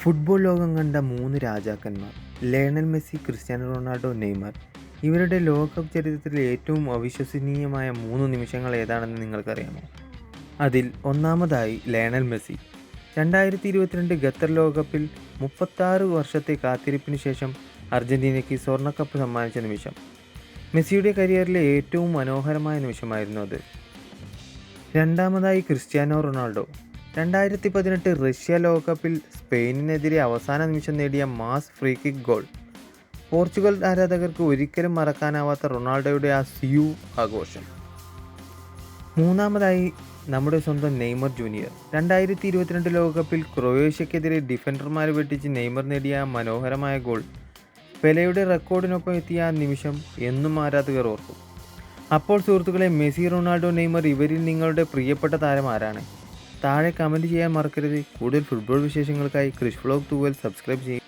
Football ലോകം കണ്ട 3 രാജാക്കന്മാർ Lionel Messi, Cristiano Ronaldo, Neymar. ഇവരുടെ ലോകകപ്പ് ചരിത്രത്തിലെ ഏറ്റവും അവിശ്വസനീയമായ 3 നിമിഷങ്ങൾ ഏതാണെന്ന് നിങ്ങൾക്കറിയാമോ? അതിൽ ഒന്നാമതായി ലയണൽ മെസ്സി. 2022 ഖത്തർ ലോകകപ്പിൽ 36 വർഷത്തെ കാത്തിരിപ്പിന് ശേഷം അർജന്റീനയ്ക്ക് സ്വർണ്ണക്കപ്പ് സമ്മാനിച്ച നിമിഷം. മെസ്സിയുടെ കരിയറിലെ ഏറ്റവും മനോഹരമായ നിമിഷമായിരുന്നു അത്. രണ്ടാമതായി ക്രിസ്ത്യാനോ റൊണാൾഡോ. 2018 റഷ്യ ലോകകപ്പിൽ സ്പെയിനിനെതിരെ അവസാന നിമിഷം നേടിയ mass free kick goal. Portugal ആരാധകർക്ക് ഒരിക്കലും മറക്കാനാവാത്ത റൊണാൾഡോയുടെ ആ സിയു ആഘോഷം. മൂന്നാമതായി നമ്മുടെ സ്വന്തം നെയ്മർ ജൂനിയർ. 2022 ലോകകപ്പിൽ ക്രൊയേഷ്യക്കെതിരെ ഡിഫൻഡർമാരെ വെട്ടിച്ച് നെയ്മർ നേടിയ ആ മനോഹരമായ ഗോൾ. പെലെയുടെ റെക്കോർഡിനൊപ്പം എത്തിയ ആ നിമിഷം എന്നും ആരാധകർ ഓർക്കും. അപ്പോൾ സുഹൃത്തുക്കളെ, മെസ്സി, റൊണാൾഡോ, നെയ്മർ, ഇവരിൽ നിങ്ങളുടെ പ്രിയപ്പെട്ട താരം ആരാണ്? താഴെ കമൻറ്റ് ചെയ്യാൻ മറക്കരുത്. കൂടുതൽ ഫുട്ബോൾ വിശേഷങ്ങൾക്കായി ക്രിഷ് വ്ലോഗ് 12 സബ്സ്ക്രൈബ് ചെയ്യും.